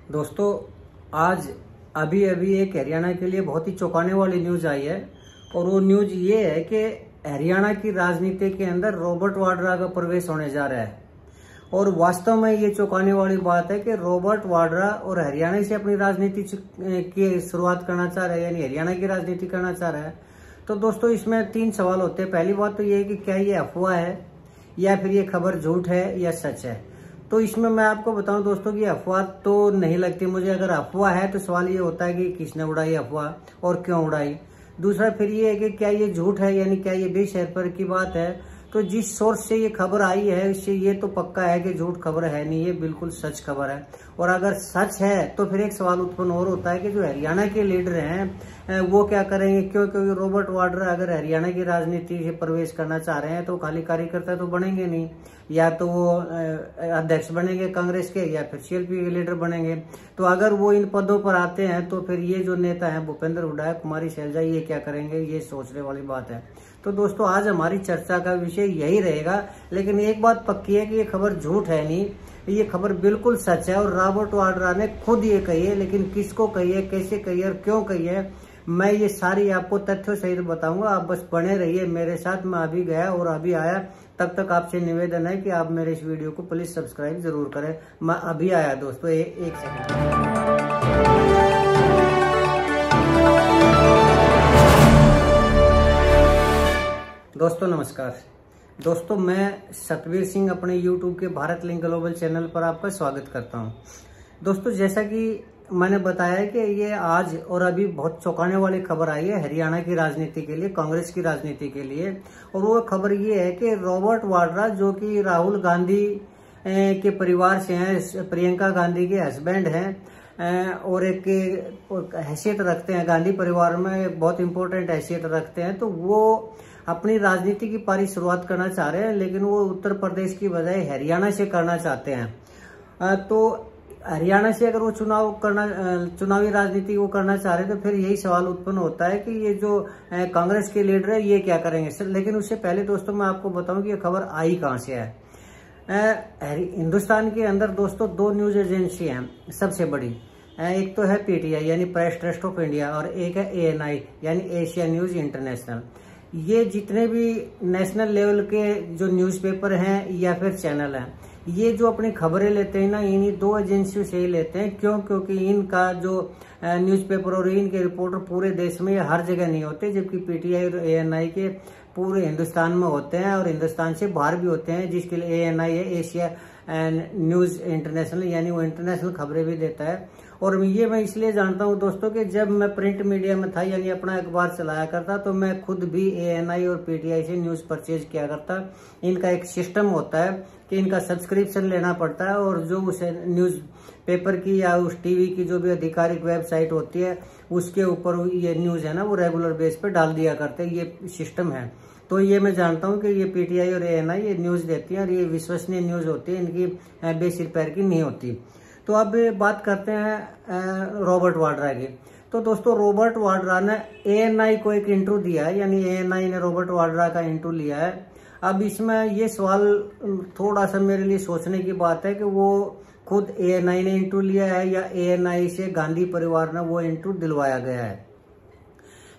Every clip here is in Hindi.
दोस्तों, आज अभी एक हरियाणा के लिए बहुत ही चौंकाने वाली न्यूज आई है और वो न्यूज ये है कि हरियाणा की राजनीति के अंदर रॉबर्ट वाड्रा का प्रवेश होने जा रहा है। और वास्तव में ये चौंकाने वाली बात है कि रॉबर्ट वाड्रा और हरियाणा से अपनी राजनीति की शुरुआत करना चाह रहा है, यानी हरियाणा की राजनीति करना चाह रहा है। तो दोस्तों, इसमें 3 सवाल होते हैं। पहली बात तो ये है कि क्या ये अफवाह है या फिर ये खबर झूठ है या सच है। तो इसमें मैं आपको बताऊं दोस्तों कि अफवाह तो नहीं लगती मुझे। अगर अफवाह है तो सवाल ये होता है कि किसने उड़ाई अफवाह और क्यों उड़ाई। दूसरा फिर ये है कि क्या ये झूठ है, यानी क्या ये बेशर्फर की बात है। तो जिस सोर्स से ये खबर आई है इससे ये तो पक्का है कि झूठ खबर है नहीं, ये बिल्कुल सच खबर है। और अगर सच है तो फिर एक सवाल उत्पन्न और होता है कि जो हरियाणा के लीडर हैं वो क्या करेंगे। क्योंकि रॉबर्ट वाड्रा अगर हरियाणा की राजनीति से प्रवेश करना चाह रहे हैं तो खाली कार्यकर्ता तो बनेंगे नहीं, या तो वो अध्यक्ष बनेंगे कांग्रेस के या फिर सीएलपी के लीडर बनेंगे। तो अगर वो इन पदों पर आते हैं तो फिर ये जो नेता है भूपेंद्र हुड्डा, कुमारी शैलजा, ये क्या करेंगे, ये सोचने वाली बात है। तो दोस्तों, आज हमारी चर्चा का विषय यही रहेगा। लेकिन एक बात पक्की है कि ये खबर झूठ है नहीं, ये खबर बिल्कुल सच है और रॉबर्ट वाड्रा ने खुद ये कही है। लेकिन किसको कही है, कैसे कही है और क्यों कही है, मैं ये सारी आपको तथ्यों सहित बताऊंगा। आप बस बने रहिए मेरे साथ। मैं अभी गया और अभी आया, तब तक आपसे निवेदन है कि आप मेरे इस वीडियो को प्लीज सब्सक्राइब जरूर करें। मैं अभी आया दोस्तों, एक सेकंड। दोस्तों नमस्कार। दोस्तों, मैं सतवीर सिंह अपने YouTube के भारत लिंक ग्लोबल चैनल पर आपका स्वागत करता हूं। दोस्तों, जैसा कि मैंने बताया कि ये आज और अभी बहुत चौंकाने वाली खबर आई है हरियाणा की राजनीति के लिए, कांग्रेस की राजनीति के लिए। और वो खबर ये है कि रॉबर्ट वाड्रा, जो कि राहुल गांधी के परिवार से हैं, प्रियंका गांधी के हस्बैंड हैं और एक हैसियत रखते हैं गांधी परिवार में, बहुत इंपॉर्टेंट हैसियत रखते हैं। तो वो अपनी राजनीति की पारी शुरुआत करना चाह रहे हैं, लेकिन वो उत्तर प्रदेश की बजाय हरियाणा से करना चाहते हैं। तो हरियाणा से अगर वो चुनावी राजनीति वो करना चाह रहे हैं तो फिर यही सवाल उत्पन्न होता है कि ये जो कांग्रेस के लीडर है ये क्या करेंगे। लेकिन उससे पहले दोस्तों मैं आपको बताऊं कि ये खबर आई कहां से है। हिंदुस्तान के अंदर दोस्तों 2 न्यूज एजेंसी हैं सबसे बड़ी। एक तो है पीटीआई यानी प्रेस ट्रस्ट ऑफ इंडिया, और एक है एएनआई यानी एशिया न्यूज इंटरनेशनल। ये जितने भी नेशनल लेवल के जो न्यूज़पेपर हैं या फिर चैनल हैं, ये जो अपनी खबरें लेते हैं ना, इन्हीं 2 एजेंसियों से ही लेते हैं। क्योंकि इनका जो न्यूज़पेपर और इनके रिपोर्टर पूरे देश में हर जगह नहीं होते, जबकि पीटीआई और एएनआई के पूरे हिंदुस्तान में होते हैं और हिंदुस्तान से बाहर भी होते हैं, जिसके लिए एएनआई है एशिया न्यूज इंटरनेशनल, यानी वो इंटरनेशनल खबरें भी देता है। और ये मैं इसलिए जानता हूँ दोस्तों कि जब मैं प्रिंट मीडिया में था, यानी अपना अखबार चलाया करता, तो मैं खुद भी एएनआई और पीटीआई से न्यूज परचेज किया करता। इनका एक सिस्टम होता है कि इनका सब्सक्रिप्शन लेना पड़ता है और जो उस न्यूज पेपर की या उस टीवी की जो भी आधिकारिक वेबसाइट होती है उसके ऊपर ये न्यूज है ना वो रेगुलर बेस पे डाल दिया करते हैं। ये सिस्टम है। तो ये मैं जानता हूँ कि ये पीटीआई और एएनआई ये न्यूज देती है और ये विश्वसनीय न्यूज होती है, इनकी बेसिर पैर की नहीं होती। तो अब बात करते हैं रॉबर्ट वाड्रा की। तो दोस्तों, रॉबर्ट वाड्रा ने एएनआई को एक इंटरव्यू दिया है, यानी एएनआई ने रॉबर्ट वाड्रा का इंटरव्यू लिया है। अब इसमें ये सवाल थोड़ा सा मेरे लिए सोचने की बात है कि वो खुद एएनआई ने इंटरव्यू लिया है या एएनआई से गांधी परिवार ने वो इंटरव्यू दिलवाया गया है।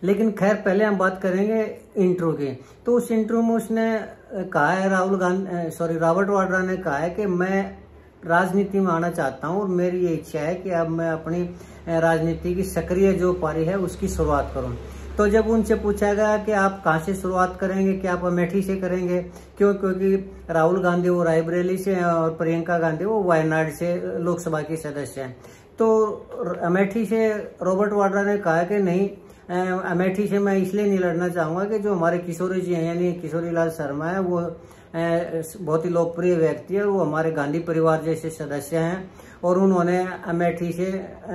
लेकिन खैर, पहले हम बात करेंगे इंटरव्यू की। तो उस इंटरव्यू में उसने कहा है, रॉबर्ट वाड्रा ने कहा है कि मैं राजनीति में आना चाहता हूं और मेरी ये इच्छा है कि अब मैं अपनी राजनीति की सक्रिय जो पारी है उसकी शुरुआत करूं। तो जब उनसे पूछा गया कि आप कहां से शुरुआत करेंगे, क्या आप अमेठी से करेंगे, क्योंकि राहुल गांधी वो रायबरेली से हैं और प्रियंका गांधी वो वायनाड से लोकसभा की सदस्य हैं। तो अमेठी से रॉबर्ट वाड्रा ने कहा कि नहीं, अमेठी से मैं इसलिए नहीं लड़ना चाहूंगा कि जो हमारे किशोरी जी हैं, यानी किशोरी लाल शर्मा है, वो बहुत ही लोकप्रिय व्यक्ति है, वो हमारे गांधी परिवार जैसे सदस्य हैं और उन्होंने अमेठी से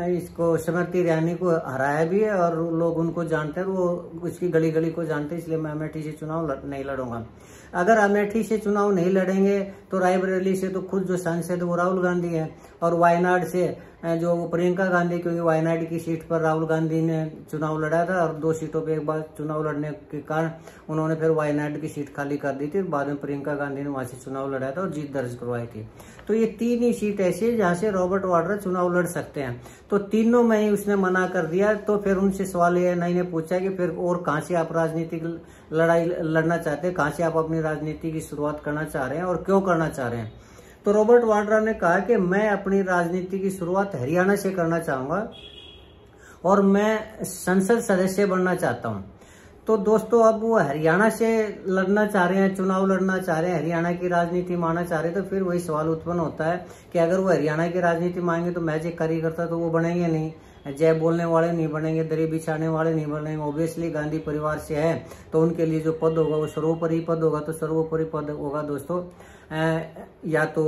इसको स्मृति ईरानी को हराया भी है और लोग उनको जानते हैं, वो उसकी गली गली को जानते हैं, इसलिए मैं अमेठी से चुनाव नहीं लड़ूंगा। अगर अमेठी से चुनाव नहीं लड़ेंगे तो रायबरेली से तो खुद जो सांसद वो राहुल गांधी है और वायनाड से जो प्रियंका गांधी, क्योंकि वायनाड की सीट पर राहुल गांधी ने चुनाव लड़ा था और 2 सीटों पे एक बार चुनाव लड़ने के कारण उन्होंने फिर वायनाड की सीट खाली कर दी थी। बाद में प्रियंका गांधी ने वहां से चुनाव लड़ा था और जीत दर्ज करवाई थी। तो ये 3 ही सीट ऐसी है जहां से रॉबर्ट वाड्रा चुनाव लड़ सकते हैं। तो तीनों में ही उसने मना कर दिया। तो फिर उनसे सवाल ये ने पूछा कि फिर और कहां से आप राजनीतिक लड़ाई लड़ना चाहते हैं, कहां से आप अपनी राजनीति की शुरुआत करना चाह रहे हैं और क्यों करना चाह रहे हैं। तो रॉबर्ट वाड्रा ने कहा कि मैं अपनी राजनीति की शुरुआत हरियाणा से करना चाहूंगा और मैं संसद सदस्य बनना चाहता हूं। तो दोस्तों अब वो हरियाणा से लड़ना चाह रहे हैं, चुनाव लड़ना चाह रहे हैं, हरियाणा की राजनीति मानना चाह रहे हैं। तो फिर वही सवाल उत्पन्न होता है कि अगर वो हरियाणा की राजनीति मांगे तो महज एक कार्यकर्ता तो वो बनेंगे नहीं, जय बोलने वाले नहीं बनेंगे, दरी बिछाने वाले नहीं बनेंगे। ऑब्वियसली गांधी परिवार से है तो उनके लिए जो पद होगा वो सर्वोपरि पद होगा। तो सर्वोपरि पद होगा दोस्तों या तो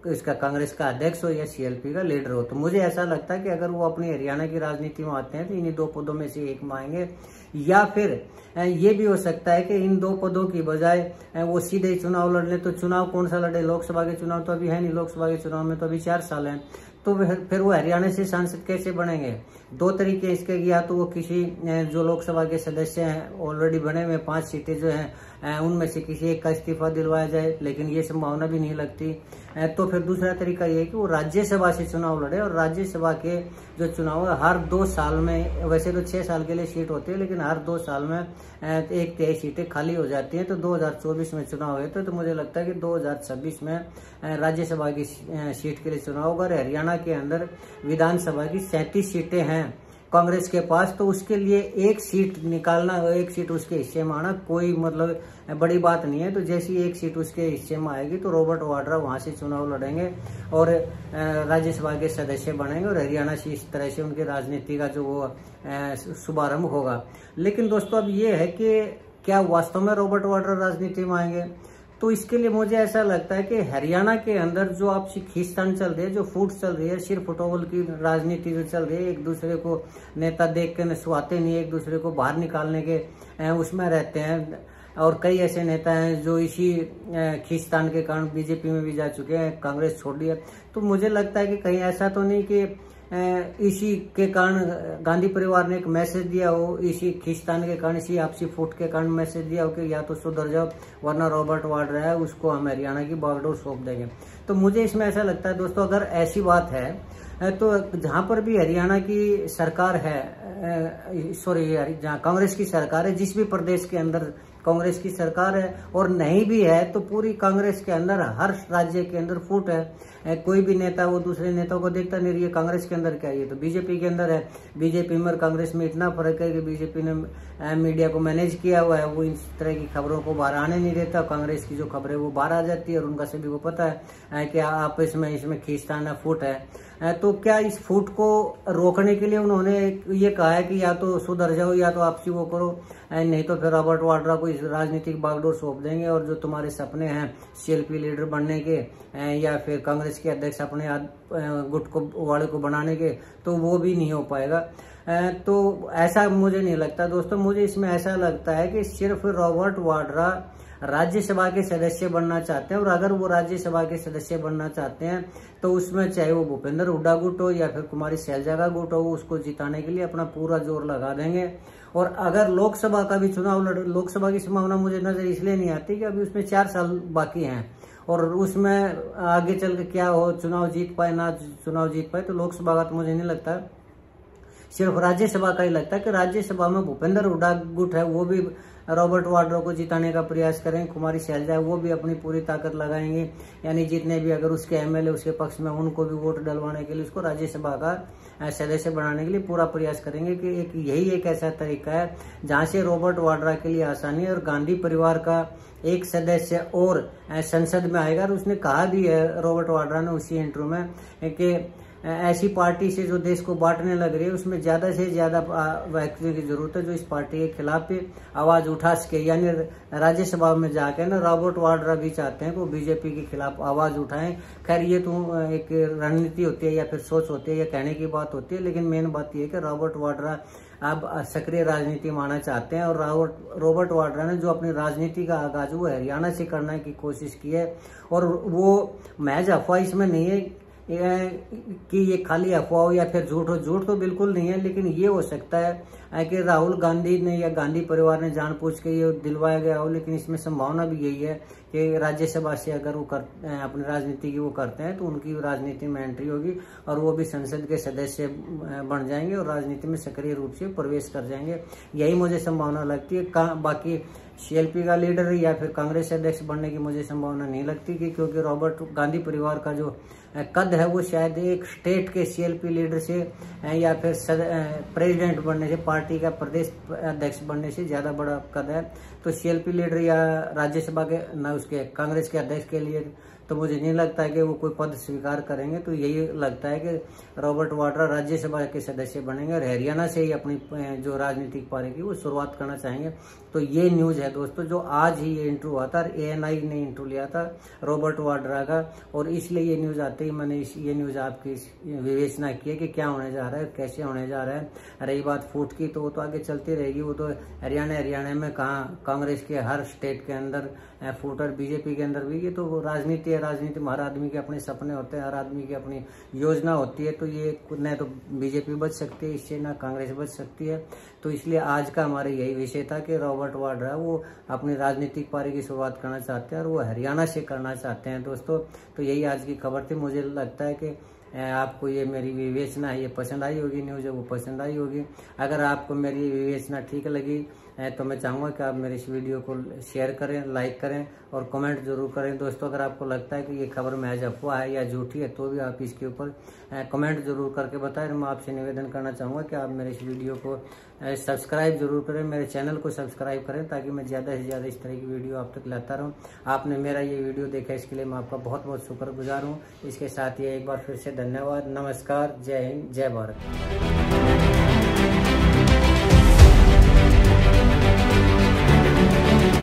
इसका कांग्रेस का अध्यक्ष हो या सीएलपी का लीडर हो। तो मुझे ऐसा लगता है कि अगर वो अपनी हरियाणा की राजनीति में आते हैं तो इन्हीं 2 पदों में से एक मांगे, या फिर ये भी हो सकता है कि इन 2 पदों की बजाय वो सीधे चुनाव लड़ ले। तो चुनाव कौन सा लड़े, लोकसभा के चुनाव तो अभी है नहीं, लोकसभा के चुनाव में तो अभी 4 साल है। तो फिर वो हरियाणा से सांसद कैसे बनेंगे। 2 तरीके इसके, या तो वो किसी जो लोकसभा के सदस्य हैं ऑलरेडी बने हुए 5 सीटें जो हैं उनमें से किसी एक का इस्तीफा दिलवाया जाए, लेकिन ये संभावना भी नहीं लगती। तो फिर दूसरा तरीका ये है कि वो राज्यसभा से चुनाव लड़े और राज्यसभा के जो चुनाव है हर 2 साल में, वैसे तो 6 साल के लिए सीट होती है लेकिन हर 2 साल में 1/3 सीटें खाली हो जाती हैं। तो 2024 में चुनाव हुए तो मुझे लगता है कि 2026 में राज्यसभा की सीट के लिए चुनाव होगा। हरियाणा के अंदर विधानसभा की 37 सीटें हैं कांग्रेस के पास, तो उसके लिए 1 सीट निकालना, 1 सीट उसके हिस्से में आना कोई मतलब बड़ी बात नहीं है। तो जैसी 1 सीट उसके हिस्से में आएगी तो रॉबर्ट वाड्रा वहां से चुनाव लड़ेंगे और राज्यसभा के सदस्य बनेंगे और हरियाणा से इस तरह से उनकी राजनीति का जो वो शुभारंभ होगा। लेकिन दोस्तों अब ये है कि क्या वास्तव में रॉबर्ट वाड्रा राजनीति में आएंगे। तो इसके लिए मुझे ऐसा लगता है कि हरियाणा के अंदर जो आपसी खींचतान चल रही है, जो फूट चल रही है, सिर फुटोबल की राजनीति जो चल रही है, एक दूसरे को नेता देख के नसवाते नहीं, एक दूसरे को बाहर निकालने के उसमें रहते हैं। और कई ऐसे नेता हैं जो इसी खींचतान के कारण बीजेपी में भी जा चुके हैं, कांग्रेस छोड़ दिया। तो मुझे लगता है कि कहीं ऐसा तो नहीं कि इसी के कारण गांधी परिवार ने एक मैसेज दिया हो, इसी खींचतान के कारण, इसी आपसी फूट के कारण मैसेज दिया हो कि या तो सुधर जाओ वरना रॉबर्ट वाड्रा है उसको हम हरियाणा की बागडोर सौंप देंगे। तो मुझे इसमें ऐसा लगता है दोस्तों अगर ऐसी बात है तो जहां पर भी हरियाणा की सरकार है, जहां कांग्रेस की सरकार है, जिस भी प्रदेश के अंदर कांग्रेस की सरकार है और नहीं भी है तो पूरी कांग्रेस के अंदर हर राज्य के अंदर फूट है। कोई भी नेता वो दूसरे नेता को देखता नहीं, ये कांग्रेस के अंदर क्या है, ये तो बीजेपी के अंदर है। बीजेपी में और कांग्रेस में इतना फर्क है कि बीजेपी ने मीडिया को मैनेज किया हुआ है, वो इस तरह की खबरों को बाहर आने नहीं देता। कांग्रेस की जो खबरें वो बाहर आ जाती है और उनका सभी को पता है कि आपस में इसमें खींचतान है, फूट है। तो क्या इस फूट को रोकने के लिए उन्होंने ये कहा है कि या तो सुधर जाओ या तो आपसी वो करो, नहीं तो फिर रॉबर्ट वाड्रा को इस राजनीतिक बागडोर सौंप देंगे और जो तुम्हारे सपने हैं सीएलपी लीडर बनने के या फिर कांग्रेस के अध्यक्ष अपने गुट को वाले को बनाने के, तो वो भी नहीं हो पाएगा। तो ऐसा मुझे नहीं लगता दोस्तों। मुझे इसमें ऐसा लगता है कि सिर्फ रॉबर्ट वाड्रा राज्यसभा के सदस्य बनना चाहते हैं और अगर वो राज्यसभा के सदस्य बनना चाहते हैं तो उसमें चाहे वो भूपेंद्र हुड्डा गुट हो या फिर कुमारी शैलजा का गुट हो, उसको जिताने के लिए अपना पूरा जोर लगा देंगे। और अगर लोकसभा का भी चुनाव लोकसभा की संभावना मुझे नजर इसलिए नहीं आती कि अभी उसमें 4 साल बाकी हैं और उसमें आगे चल के क्या हो, चुनाव जीत पाए ना चुनाव जीत पाए। तो लोकसभा का तो मुझे नहीं लगता, सिर्फ राज्यसभा का ही लगता है कि राज्यसभा में भूपेंद्र हुड्डा गुट है वो भी रॉबर्ट वाड्रा को जिताने का प्रयास करेंगे। कुमारी शैलजा वो भी अपनी पूरी ताकत लगाएंगे, यानी जितने भी अगर उसके एमएलए उसके पक्ष में उनको भी वोट डलवाने के लिए उसको राज्यसभा का सदस्य बनाने के लिए पूरा प्रयास करेंगे। कि यही एक ऐसा तरीका है जहां से रॉबर्ट वाड्रा के लिए आसानी है और गांधी परिवार का एक सदस्य और संसद में आएगा। और उसने कहा भी है रॉबर्ट वाड्रा ने उसी इंटरव्यू में कि ऐसी पार्टी से जो देश को बांटने लग रही है उसमें ज्यादा से ज्यादा व्यक्तियों की जरूरत है जो इस पार्टी के खिलाफ आवाज उठा सके। यानी राज्यसभा में जाकर ना रॉबर्ट वाड्रा भी चाहते हैं कि वो बीजेपी के खिलाफ आवाज उठाएं। खैर ये तो एक रणनीति होती है या फिर सोच होती है या कहने की बात होती है, लेकिन मेन बात यह है कि रॉबर्ट वाड्रा अब सक्रिय राजनीति मानना चाहते हैं और रॉबर्ट वाड्रा ने जो अपनी राजनीति का आगाज वो हरियाणा से करने की कोशिश की है। और वो महज अफवाह इसमें नहीं है कि ये खाली अफवाह हो या फिर झूठ हो। झूठ तो बिल्कुल नहीं है, लेकिन ये हो सकता है कि राहुल गांधी ने या गांधी परिवार ने जानबूझ के ये दिलवाया गया हो। लेकिन इसमें संभावना भी यही है कि राज्यसभा से अगर वो अपनी राजनीति की वो करते हैं तो उनकी राजनीति में एंट्री होगी और वो भी संसद के सदस्य बन जाएंगे और राजनीति में सक्रिय रूप से प्रवेश कर जाएंगे। यही मुझे संभावना लगती है। बाकी सीएलपी का लीडर या फिर कांग्रेस अध्यक्ष बनने की मुझे संभावना नहीं लगती कि, क्योंकि रॉबर्ट गांधी परिवार का जो कद है वो शायद एक स्टेट के सीएलपी लीडर से या फिर प्रेसिडेंट बनने से, पार्टी का प्रदेश अध्यक्ष बनने से ज्यादा बड़ा कद है। तो सीएलपी लीडर या राज्यसभा के न उसके कांग्रेस के अध्यक्ष के लिए तो मुझे नहीं लगता है कि वो कोई पद स्वीकार करेंगे। तो यही लगता है कि रॉबर्ट वाड्रा राज्यसभा के सदस्य बनेंगे और हरियाणा से ही अपनी जो राजनीतिक पारी की वो शुरुआत करना चाहेंगे। तो ये न्यूज है दोस्तों, जो आज ही ये इंटरव्यू हुआ था, ANI ने इंटरव्यू लिया था रॉबर्ट वाड्रा का, और इसलिए ये न्यूज आते ही मैंने ये न्यूज आपकी विवेचना की है कि क्या होने जा रहा है, कैसे होने जा रहा है। रही बात फूट की तो वो तो आगे चलती रहेगी। वो तो हरियाणा में कहाँ कांग्रेस के हर स्टेट के अंदर फूट और बीजेपी के अंदर भी, ये तो राजनीति है। राजनीति में हर आदमी के अपने सपने होते हैं, हर आदमी की अपनी योजना होती है। तो ये न तो बीजेपी बच सकती है इससे, ना कांग्रेस बच सकती है। तो इसलिए आज का हमारा यही विषय था कि रॉबर्ट वाड्रा वो अपनी राजनीतिक पारी की शुरुआत करना चाहते हैं और वो हरियाणा से करना चाहते हैं दोस्तों। तो यही आज की खबर थी। मुझे लगता है कि आपको ये मेरी विवेचना है ये पसंद आई होगी, न्यूज़ है वो पसंद आई होगी। अगर आपको मेरी विवेचना ठीक लगी तो मैं चाहूँगा कि आप मेरे इस वीडियो को शेयर करें, लाइक करें और कमेंट जरूर करें दोस्तों। अगर आपको लगता है कि ये खबर महज अफवाह है या झूठी है तो भी आप इसके ऊपर कमेंट जरूर करके बताएं। मैं आपसे निवेदन करना चाहूँगा कि आप मेरे इस वीडियो को सब्सक्राइब जरूर करें, मेरे चैनल को सब्सक्राइब करें, ताकि मैं ज़्यादा से ज़्यादा इस तरह की वीडियो आप तक लाता रहूँ। आपने मेरा ये वीडियो देखा इसके लिए मैं आपका बहुत बहुत शुक्रगुजार हूँ। इसके साथ ही एक बार फिर से धन्यवाद, नमस्कार, जय हिंद, जय भारत।